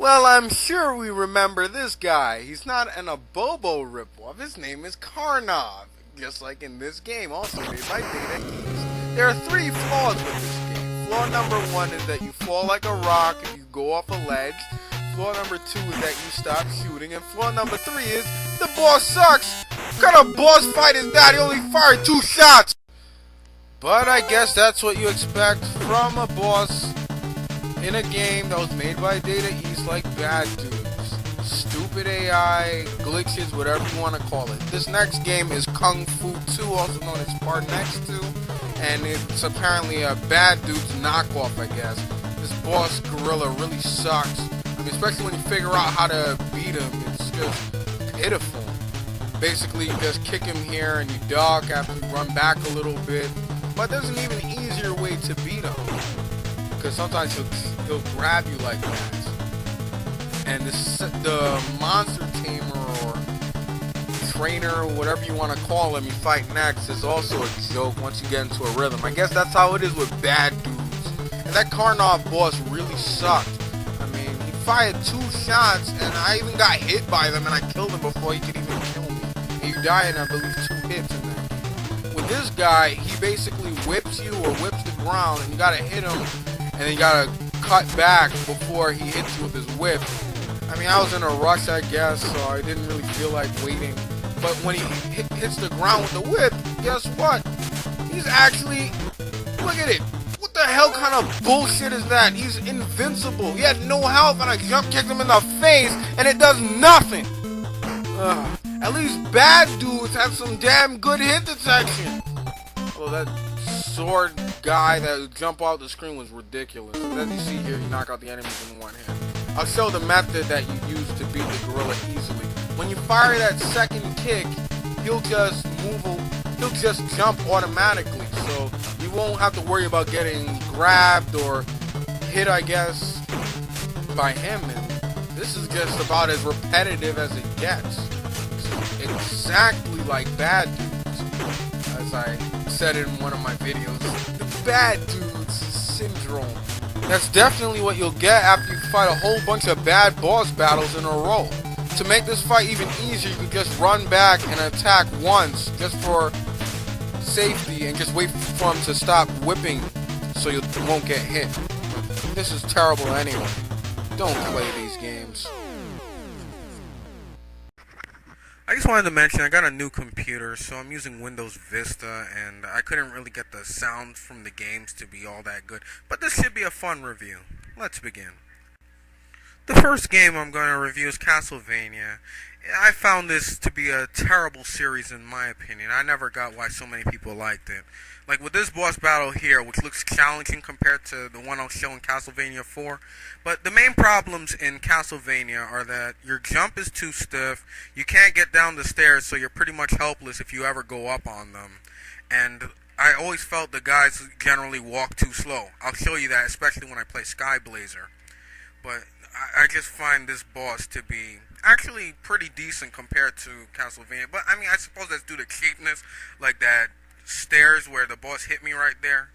Well, I'm sure we remember this guy. He's not an Abobo ripoff. His name is Karnov, just like in this game, also made by Data East. There are three flaws with this game. Flaw number one is that you fall like a rock if you go off a ledge. Flaw number two is that you stop shooting. And flaw number three is the boss sucks. What kind of boss fight is that? He only fired 2 shots. But I guess that's what you expect from a boss in a game that was made by Data East, like bad dudes, stupid AI, glitches, whatever you want to call it. This next game is Kung Fu 2, also known as Part Next 2, and it's apparently a bad dude's knockoff, I guess. This boss gorilla really sucks. I mean, especially when you figure out how to beat him, it's just pitiful. Basically, you just kick him here and you duck after you run back a little bit. But there's an even easier way to beat him, because sometimes he'll grab you like that. And the monster tamer or trainer, or whatever you want to call him, you fight next, is also a joke once you get into a rhythm. I guess that's how it is with bad dudes. And that Karnov boss really sucked. I mean, he fired 2 shots, and I even got hit by them, and I killed him before he could even kill me. And you die in, I believe, 2 hits in that. With this guy, he basically whips you or whips the ground, and you gotta hit him, and then you gotta cut back before he hits you with his whip. I mean, I was in a rush, I guess, so I didn't really feel like waiting. But when he hits the ground with the whip, guess what? He's actually, look at it. What the hell kind of bullshit is that? He's invincible. He had no health, and I jump kicked him in the face, and it does nothing. At least bad dudes have some damn good hit detection. Although that sword guy that would jump off the screen was ridiculous. As you see here, you knock out the enemies in one hit. I'll show the method that you use to beat the gorilla easily. When you fire that second kick, he'll just jump automatically, so you won't have to worry about getting grabbed or hit, I guess, by him. And this is just about as repetitive as it gets. It's exactly like bad dudes, as I said in one of my videos, the bad dudes syndrome. That's definitely what you'll get after you fight a whole bunch of bad boss battles in a row. To make this fight even easier, you can just run back and attack once, just for safety, and just wait for him to stop whipping so you won't get hit. This is terrible anyway. Don't play these games. I just wanted to mention I got a new computer, so I'm using Windows Vista, and I couldn't really get the sound from the games to be all that good. But this should be a fun review. Let's begin. The first game I'm going to review is Castlevania. I found this to be a terrible series in my opinion. I never got why so many people liked it. Like with this boss battle here, which looks challenging compared to the one I'll show in Castlevania 4. But the main problems in Castlevania are that your jump is too stiff, you can't get down the stairs, so you're pretty much helpless if you ever go up on them. And I always felt the guys generally walk too slow. I'll show you that, especially when I play Sky Blazer. But I just find this boss to be actually pretty decent compared to Castlevania. But I mean, I suppose that's due to cheapness, like that stairs where the boss hit me right there.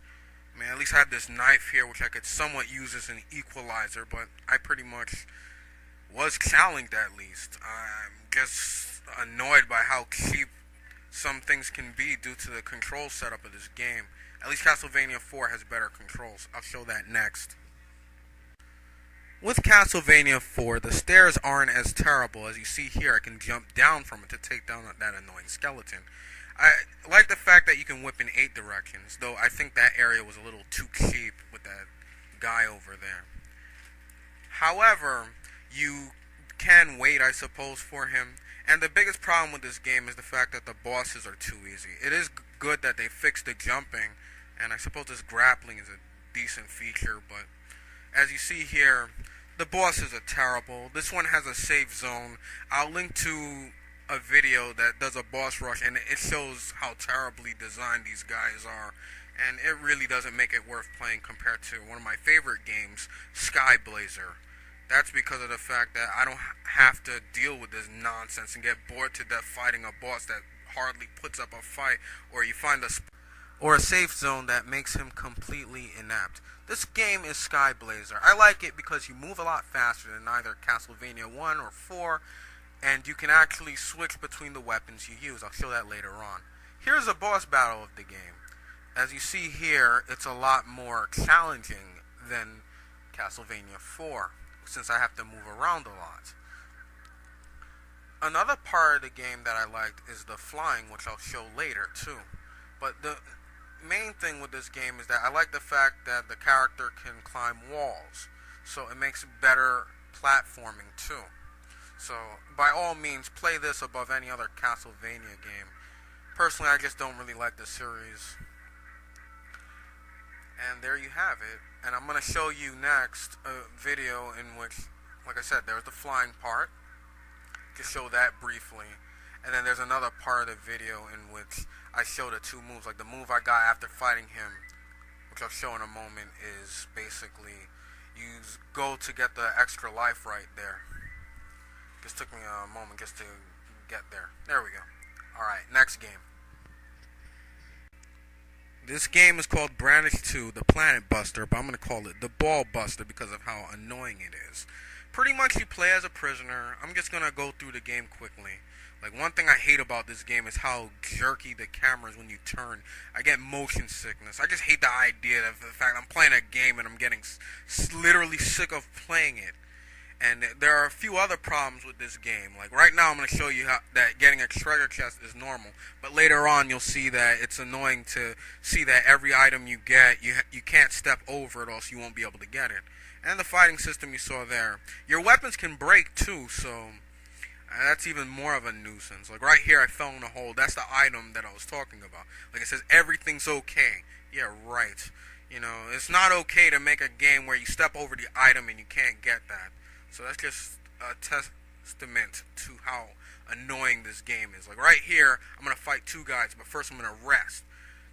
I mean, at least I had this knife here, which I could somewhat use as an equalizer, but I pretty much was challenged at least. I'm just annoyed by how cheap some things can be due to the control setup of this game. At least Castlevania 4 has better controls. I'll show that next. With Castlevania 4, the stairs aren't as terrible. As you see here, I can jump down from it to take down that annoying skeleton. I like the fact that you can whip in 8 directions, though I think that area was a little too cheap with that guy over there. However, you can wait, I suppose, for him. And the biggest problem with this game is the fact that the bosses are too easy. It is good that they fixed the jumping, and I suppose this grappling is a decent feature, but as you see here, the bosses are terrible. This one has a safe zone. I'll link to a video that does a boss rush, and it shows how terribly designed these guys are, and it really doesn't make it worth playing compared to one of my favorite games, Sky Blazer. That's because of the fact that I don't have to deal with this nonsense and get bored to death fighting a boss that hardly puts up a fight, or you find a or a safe zone that makes him completely inept. This game is Sky Blazer. I like it because you move a lot faster than either Castlevania 1 or 4, and you can actually switch between the weapons you use. I'll show that later on. Here's a boss battle of the game. As you see here, it's a lot more challenging than Castlevania 4, since I have to move around a lot. Another part of the game that I liked is the flying, which I'll show later too. But the main thing with this game is that I like the fact that the character can climb walls, so it makes better platforming too. So by all means, play this above any other Castlevania game. Personally, I just don't really like the series. And there you have it. And I'm going to show you next a video in which, like I said, there's the flying part. Just show that briefly. And then there's another part of the video in which I show the two moves. Like the move I got after fighting him, which I'll show in a moment, is basically you go to get the extra life right there. Just took me a moment just to get there. There we go. Alright, next game. This game is called Brandish 2, the Planet Buster, but I'm going to call it the Ball Buster because of how annoying it is. Pretty much you play as a prisoner. I'm just going to go through the game quickly. Like, one thing I hate about this game is how jerky the camera is when you turn. I get motion sickness. I just hate the idea of the fact I'm playing a game and I'm getting literally sick of playing it. And there are a few other problems with this game. Like right now I'm going to show you how that getting a treasure chest is normal. But later on you'll see that it's annoying to see that every item you get, you can't step over it or else you won't be able to get it. And the fighting system you saw there. Your weapons can break too, so that's even more of a nuisance. Like right here I fell in a hole. That's the item that I was talking about. Like it says everything's okay. Yeah, right. You know, it's not okay to make a game where you step over the item and you can't get that. So that's just a testament to how annoying this game is. Like right here, I'm going to fight two guys, but first I'm going to rest.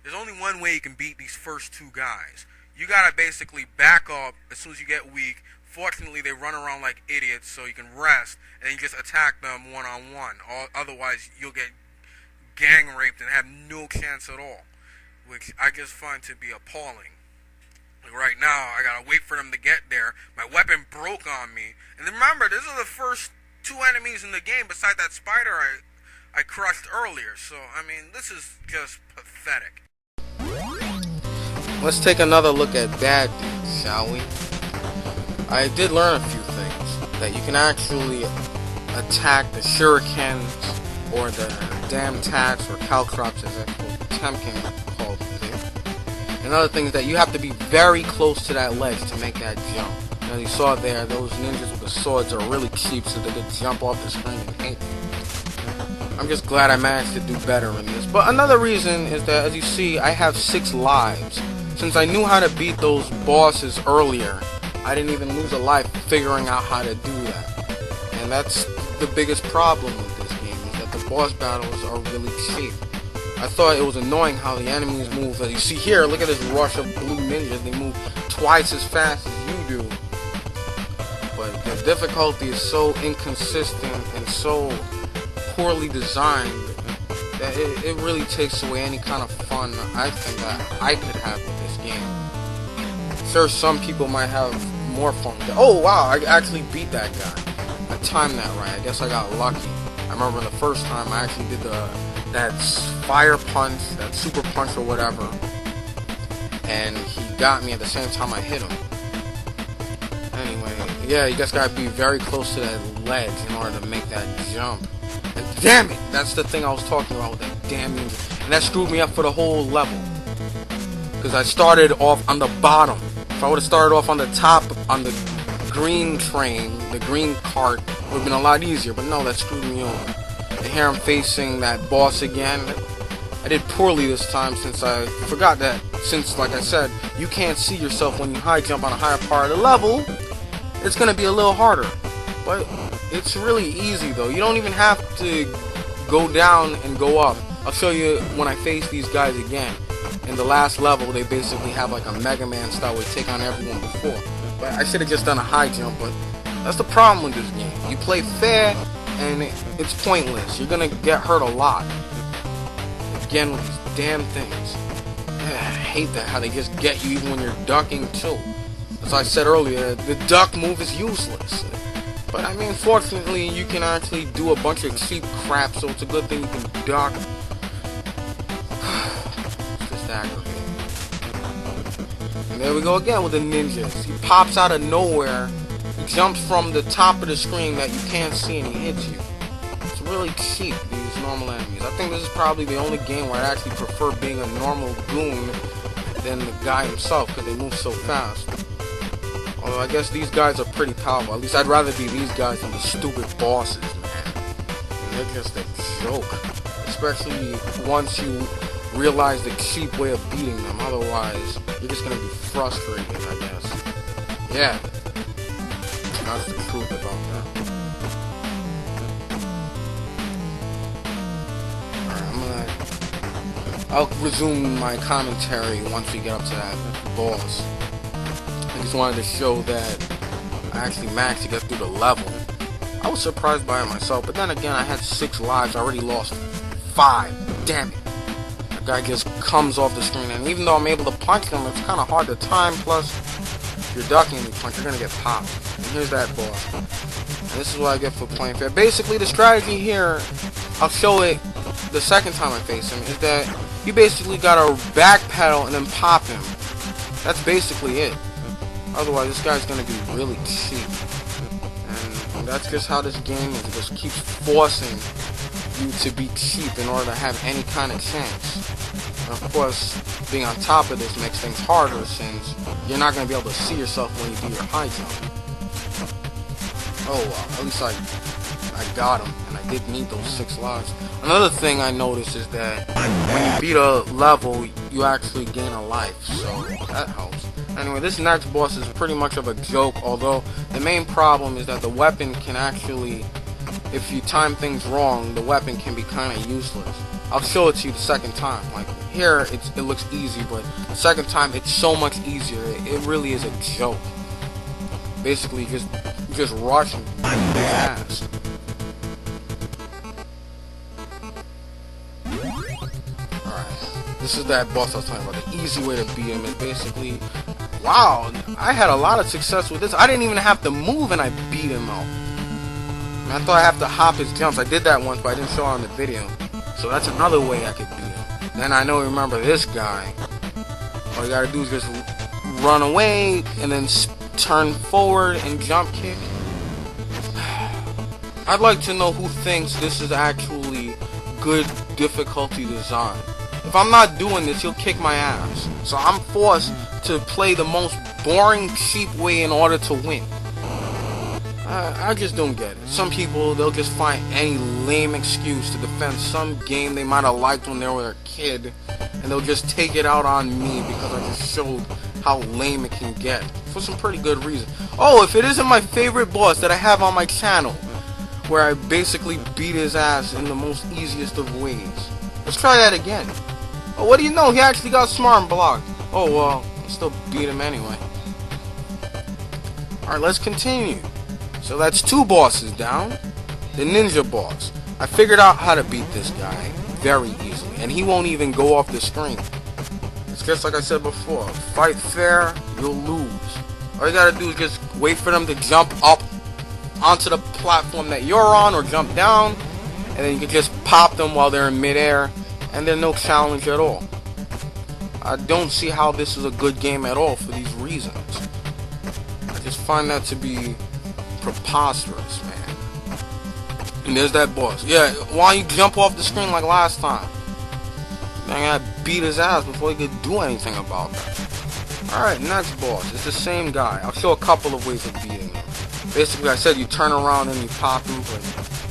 There's only one way you can beat these first two guys. You got to basically back up as soon as you get weak. Fortunately, they run around like idiots, so you can rest, and you just attack them one-on-one. Otherwise, you'll get gang raped and have no chance at all, which I just find to be appalling. Like right now, I gotta wait for them to get there. My weapon broke on me. And then remember, these are the first two enemies in the game besides that spider I crushed earlier. So, I mean, this is just pathetic. Let's take another look at bad dudes, shall we? I did learn a few things. That you can actually attack the shurikens or the damn tats or caltrops as Temkin called it. Another thing is that you have to be very close to that ledge to make that jump. Now you saw there, those ninjas with the swords are really cheap, so they could jump off the screen and hit me. I'm just glad I managed to do better in this. But another reason is that, as you see, I have 6 lives. Since I knew how to beat those bosses earlier, I didn't even lose a life figuring out how to do that. And that's the biggest problem with this game, is that the boss battles are really cheap. I thought it was annoying how the enemies move. As you see here, look at this rush of blue ninjas. They move twice as fast as you do. But the difficulty is so inconsistent and so poorly designed that it really takes away any kind of fun I think that I could have with this game. Sure, some people might have more fun with it. Oh wow, I actually beat that guy. I timed that right. I guess I got lucky. I remember the first time I actually did that fire punch, that super punch or whatever, and he got me at the same time I hit him. Anyway, yeah, you just gotta be very close to that ledge in order to make that jump. And damn it, that's the thing I was talking about with that damn ninja. And that screwed me up for the whole level. Because I started off on the bottom. If I would have started off on the top, on the green train, the green cart, it would have been a lot easier. But no, that screwed me over. And here I'm facing that boss again. I did poorly this time since I forgot that, since like I said, you can't see yourself when you high jump on a higher part of the level. It's going to be a little harder. But it's really easy though. You don't even have to go down and go up. I'll show you when I face these guys again. In the last level, they basically have like a Mega Man style where they take on everyone before. But I should have just done a high jump, but that's the problem with this game. You play fair, and it's pointless. You're gonna get hurt a lot. Again with these damn things. hate that, how they just get you even when you're ducking too. As I said earlier, the duck move is useless. But I mean, fortunately, you can actually do a bunch of cheap crap, so it's a good thing you can duck. It's just aggravating. And there we go again with the ninjas. He pops out of nowhere, he jumps from the top of the screen that you can't see, and he hits you. It's really cheap, these normal enemies. I think this is probably the only game where I actually prefer being a normal goon than the guy himself, because they move so fast. Although I guess these guys are pretty powerful. At least I'd rather be these guys than the stupid bosses, man. They're just a joke. Especially once you realize the cheap way of beating them. Otherwise, you're just gonna be frustrated, I guess. Yeah. That's the truth about that. Alright, I'll resume my commentary once we get up to that boss. I just wanted to show that I actually managed to get through the level. I was surprised by it myself, but then again, I had 6 lives. I already lost 5. Damn it. The guy just comes off the screen, and even though I'm able to punch him, it's kind of hard to time. Plus, if you're ducking and you punch, you're going to get popped. And here's that boss. And this is what I get for playing fair. Basically, the strategy here, I'll show it the second time I face him, is that you basically got to backpedal and then pop him. That's basically it. Otherwise, this guy's gonna be really cheap, and that's just how this game is. It just keeps forcing you to be cheap in order to have any kind of chance. And of course, being on top of this makes things harder since you're not gonna be able to see yourself when you do your high jump. Oh well, at least I got him, and I did need those 6 lives. Another thing I noticed is that when you beat a level, you actually gain a life, so that helps. Anyway, this next boss is pretty much of a joke, although the main problem is that the weapon can actually, if you time things wrong, the weapon can be kind of useless. I'll show it to you the second time. Like, here, it looks easy, but the second time, it's so much easier. It really is a joke. Basically, just rushing fast. This is that boss I was talking about. The easy way to beat him is basically, wow, I had a lot of success with this. I didn't even have to move and I beat him out. And I thought I have to hop his jumps. I did that once, but I didn't show it on the video. So that's another way I could beat him. Then I know, remember this guy. All you gotta do is just run away and then turn forward and jump kick. I'd like to know who thinks this is actually good difficulty design. If I'm not doing this, you'll kick my ass. So I'm forced to play the most boring, cheap way in order to win. I just don't get it. Some people, they'll just find any lame excuse to defend some game they might have liked when they were a kid, and they'll just take it out on me because I just showed how lame it can get, for some pretty good reason. Oh, if it isn't my favorite boss that I have on my channel, where I basically beat his ass in the most easiest of ways. Let's try that again. Oh, what do you know? He actually got smart and blocked. Oh, well, I still beat him anyway. Alright, let's continue. So that's 2 bosses down. The ninja boss. I figured out how to beat this guy very easily, and he won't even go off the screen. It's just like I said before. Fight fair, you'll lose. All you gotta do is just wait for them to jump up onto the platform that you're on, or jump down, and then you can just pop them while they're in midair, and there's no challenge at all. I don't see how this is a good game at all for these reasons. I just find that to be preposterous, man. And there's that boss. Yeah, why don't you jump off the screen like last time? Man, I gotta beat his ass before he could do anything about that. Alright, next boss. It's the same guy. I'll show a couple of ways of beating him. Basically, I said you turn around and you pop him, but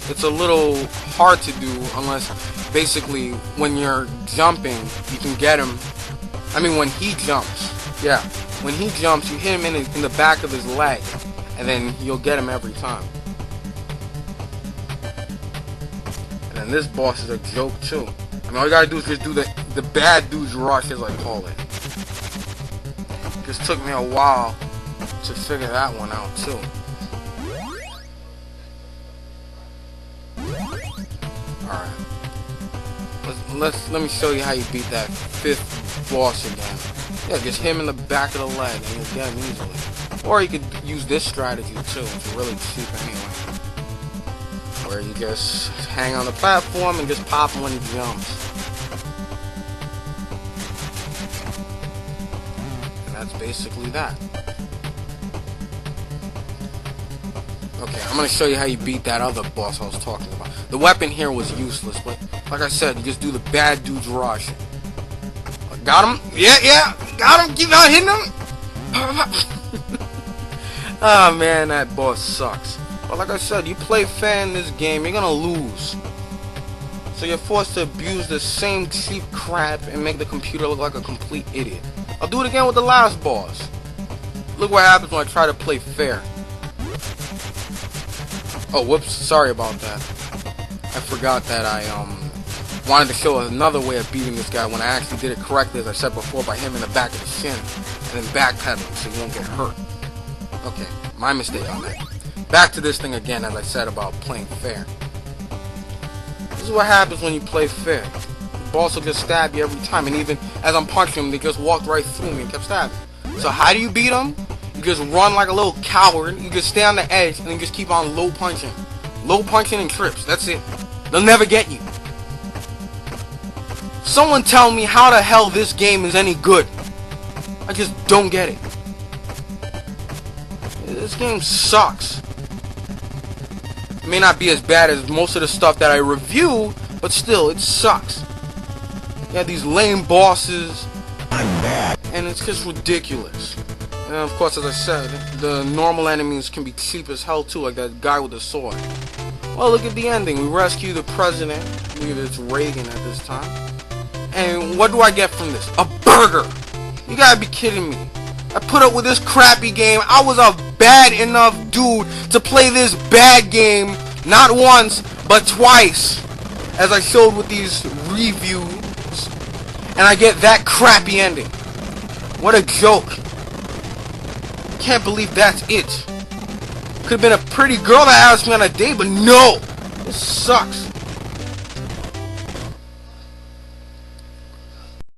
it's a little hard to do unless, basically, when you're jumping, you can get him. I mean, when he jumps. Yeah, when he jumps, you hit him in the back of his leg, and then you'll get him every time. And then this boss is a joke, too. I mean, all you gotta do is just do the bad dude's rush, as I call it. Just took me a while to figure that one out, too. Alright. Let me show you how you beat that 5th boss again. Yeah, just hit him in the back of the leg and you'll get him easily. Or you could use this strategy too, it's really cheap anyway. Where you just hang on the platform and just pop him when he jumps. And that's basically that. Okay, I'm gonna show you how you beat that other boss I was talking about. The weapon here was useless, but like I said, you just do the bad dude's rush. Got him? Yeah, got him! Keep on hitting him! Oh man, that boss sucks. But like I said, you play fair in this game, you're gonna lose. So you're forced to abuse the same cheap crap and make the computer look like a complete idiot. I'll do it again with the last boss. Look what happens when I try to play fair. Oh, whoops, sorry about that. I forgot that I wanted to show another way of beating this guy when I actually did it correctly, as I said before, by him in the back of the shin and then backpedaling so you won't get hurt. Okay, my mistake on that. Back to this thing again, as I said about playing fair. This is what happens when you play fair. The boss will just stab you every time, and even as I'm punching him, they just walked right through me and kept stabbing. So how do you beat them? You just run like a little coward, you just stay on the edge, and then just keep on low punching. Low punching and trips, that's it. They'll never get you. Someone tell me how the hell this game is any good. I just don't get it. This game sucks. It may not be as bad as most of the stuff that I review, but still, it sucks. You have these lame bosses, and it's just ridiculous. And of course, as I said, the normal enemies can be cheap as hell too, like that guy with the sword. Well, look at the ending. We rescue the president. I believe it's Reagan at this time. And what do I get from this? A burger! You gotta be kidding me. I put up with this crappy game. I was a bad enough dude to play this bad game not once, but twice, as I showed with these reviews, and I get that crappy ending. What a joke. Can't believe that's it. Could have been a pretty girl that asked me on a date, but no! This sucks.